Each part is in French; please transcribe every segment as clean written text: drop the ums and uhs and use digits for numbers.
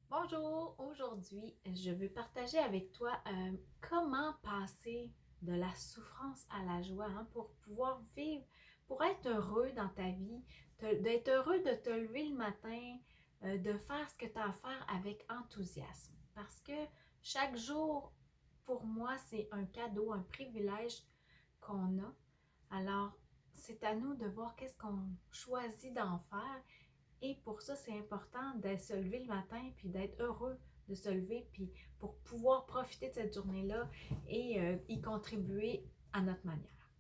Bonjour, aujourd'hui, je veux partager avec toi comment passer de la souffrance à la joie pour pouvoir vivre, pour être heureux dans ta vie, d'être heureux de te lever le matin, de faire ce que tu as à faire avec enthousiasme. Parce que chaque jour, pour moi, c'est un cadeau, un privilège qu'on a. Alors, c'est à nous de voir qu'est-ce qu'on choisit d'en faire et pour ça, c'est important de se lever le matin puis d'être heureux de se lever puis pour pouvoir profiter de cette journée-là et y contribuer à notre manière.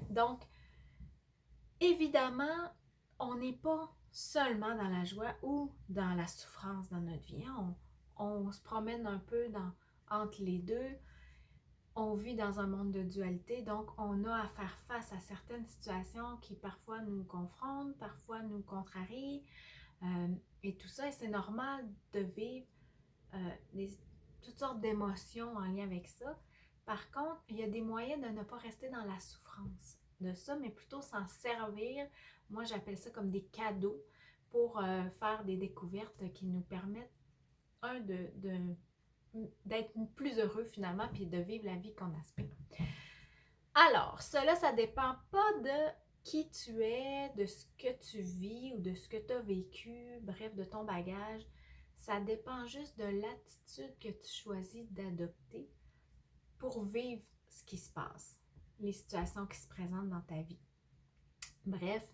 Donc, évidemment, on n'est pas seulement dans la joie ou dans la souffrance dans notre vie. On se promène un peu entre les deux. On vit dans un monde de dualité, donc on a à faire face à certaines situations qui parfois nous confrontent, parfois nous contrarient, et tout ça, et c'est normal de vivre des, toutes sortes d'émotions en lien avec ça. Par contre, il y a des moyens de ne pas rester dans la souffrance de ça, mais plutôt s'en servir. Moi, j'appelle ça comme des cadeaux pour faire des découvertes qui nous permettent, d'être plus heureux finalement, puis de vivre la vie qu'on aspire. Alors, cela, ça dépend pas de qui tu es, de ce que tu vis ou de ce que tu as vécu, bref, de ton bagage. Ça dépend juste de l'attitude que tu choisis d'adopter pour vivre ce qui se passe, les situations qui se présentent dans ta vie. Bref,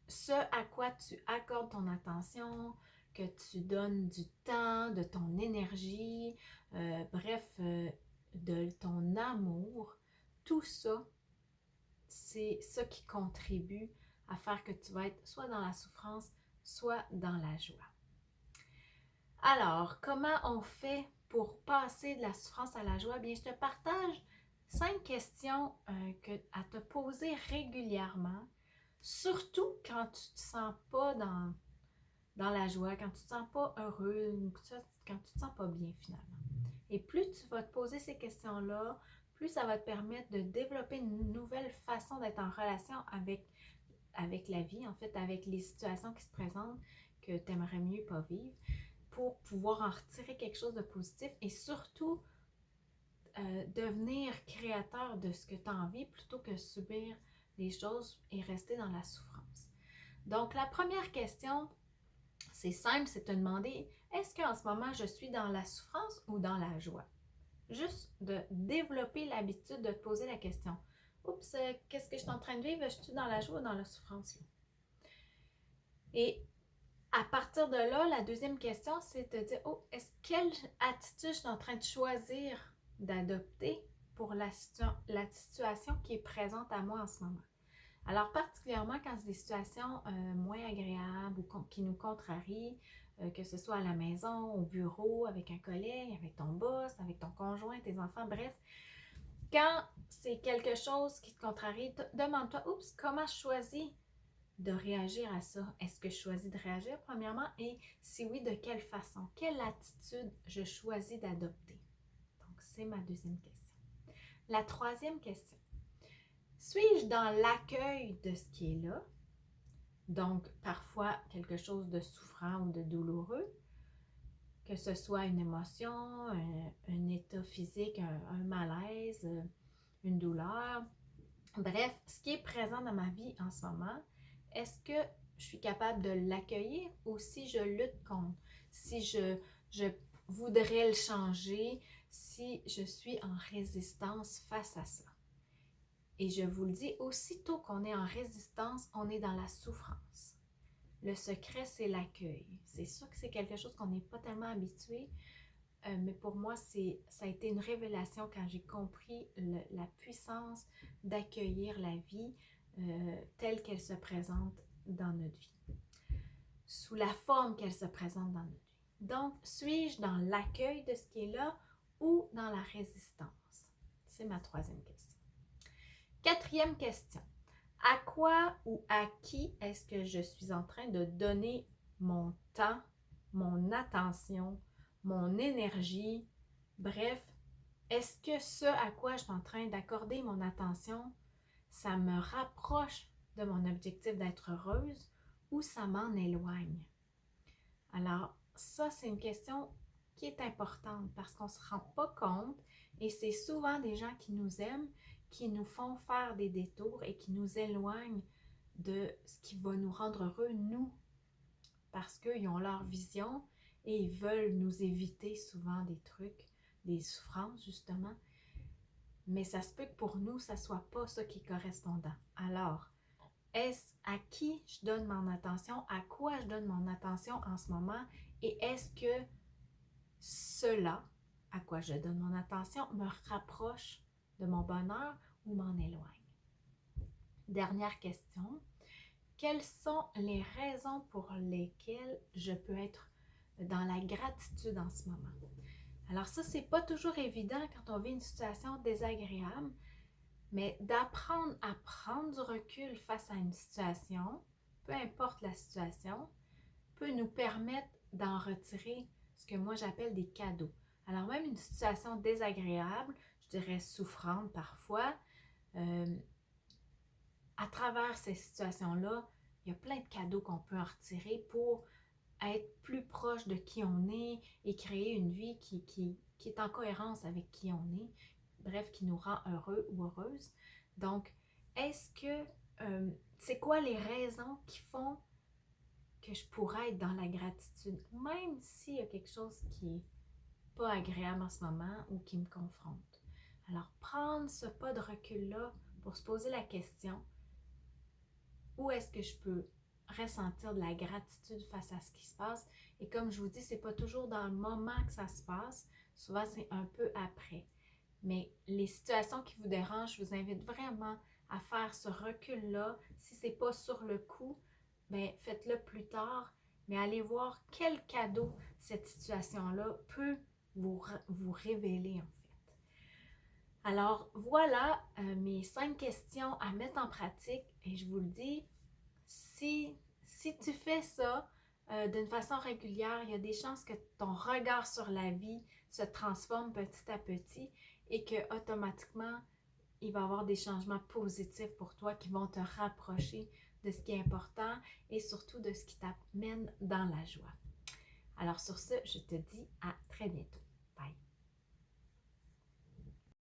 ce à quoi tu accordes ton attention, que tu donnes du temps, de ton énergie, de ton amour, tout ça, c'est ça qui contribue à faire que tu vas être soit dans la souffrance, soit dans la joie. Alors, comment on fait pour passer de la souffrance à la joie? Bien, je te partage 5 questions à te poser régulièrement, surtout quand tu ne te sens pas dans la joie, quand tu ne te sens pas heureux, quand tu ne te sens pas bien finalement. Et plus tu vas te poser ces questions-là, plus ça va te permettre de développer une nouvelle façon d'être en relation avec la vie, en fait, avec les situations qui se présentent que tu aimerais mieux pas vivre, pour pouvoir en retirer quelque chose de positif et surtout devenir créateur de ce que tu as envie plutôt que subir les choses et rester dans la souffrance. Donc, la première question, c'est simple, c'est de te demander, est-ce qu'en ce moment, je suis dans la souffrance ou dans la joie? Juste de développer l'habitude de te poser la question. Oups, qu'est-ce que je suis en train de vivre? Je suis dans la joie ou dans la souffrance? Et à partir de là, la deuxième question, c'est de te dire, oh, quelle attitude je suis en train de choisir d'adopter pour la situation qui est présente à moi en ce moment? Alors, particulièrement quand c'est des situations moins agréables ou qui nous contrarient, que ce soit à la maison, au bureau, avec un collègue, avec ton boss, avec ton conjoint, tes enfants, bref. Quand c'est quelque chose qui te contrarie, demande-toi, oups, comment je choisis de réagir à ça? Est-ce que je choisis de réagir premièrement? Et si oui, de quelle façon? Quelle attitude je choisis d'adopter? Donc, c'est ma deuxième question. La troisième question. Suis-je dans l'accueil de ce qui est là? Donc, parfois, quelque chose de souffrant ou de douloureux, que ce soit une émotion, un état physique, un malaise, une douleur. Bref, ce qui est présent dans ma vie en ce moment, est-ce que je suis capable de l'accueillir ou si je lutte contre, si je voudrais le changer, si je suis en résistance face à ça? Et je vous le dis, aussitôt qu'on est en résistance, on est dans la souffrance. Le secret, c'est l'accueil. C'est sûr que c'est quelque chose qu'on n'est pas tellement habitué, mais pour moi, ça a été une révélation quand j'ai compris la puissance d'accueillir la vie telle qu'elle se présente dans notre vie, sous la forme qu'elle se présente dans notre vie. Donc, suis-je dans l'accueil de ce qui est là ou dans la résistance? C'est ma troisième question. Quatrième question. À quoi ou à qui est-ce que je suis en train de donner mon temps, mon attention, mon énergie? Bref, est-ce que ce à quoi je suis en train d'accorder mon attention, ça me rapproche de mon objectif d'être heureuse ou ça m'en éloigne? Alors, ça, c'est une question qui est importante parce qu'on ne se rend pas compte et c'est souvent des gens qui nous aiment, qui nous font faire des détours et qui nous éloignent de ce qui va nous rendre heureux, nous, parce qu'ils ont leur vision et ils veulent nous éviter souvent des trucs, des souffrances justement. Mais ça se peut que pour nous, ça ne soit pas ça qui est correspondant. Alors, est-ce à qui je donne mon attention, à quoi je donne mon attention en ce moment et est-ce que cela, à quoi je donne mon attention, me rapproche de mon bonheur ou m'en éloigne? Dernière question. Quelles sont les raisons pour lesquelles je peux être dans la gratitude en ce moment? Alors ça, c'est pas toujours évident quand on vit une situation désagréable, mais d'apprendre à prendre du recul face à une situation, peu importe la situation, peut nous permettre d'en retirer ce que moi j'appelle des cadeaux. Alors même une situation désagréable, je dirais souffrante parfois, à travers ces situations-là, il y a plein de cadeaux qu'on peut en retirer pour être plus proche de qui on est et créer une vie qui est en cohérence avec qui on est, bref, qui nous rend heureux ou heureuse. Donc, est-ce que, c'est quoi les raisons qui font que je pourrais être dans la gratitude, même s'il y a quelque chose qui n'est pas agréable en ce moment ou qui me confronte? Alors, prendre ce pas de recul-là pour se poser la question, où est-ce que je peux ressentir de la gratitude face à ce qui se passe? Et comme je vous dis, c'est pas toujours dans le moment que ça se passe, souvent c'est un peu après. Mais les situations qui vous dérangent, je vous invite vraiment à faire ce recul-là. Si c'est pas sur le coup, ben faites-le plus tard, mais allez voir quel cadeau cette situation-là peut vous révéler en fait. Alors voilà mes 5 questions à mettre en pratique et je vous le dis, si tu fais ça d'une façon régulière, il y a des chances que ton regard sur la vie se transforme petit à petit et que automatiquement, il va y avoir des changements positifs pour toi qui vont te rapprocher de ce qui est important et surtout de ce qui t'amène dans la joie. Alors sur ce, je te dis à très bientôt. Bye!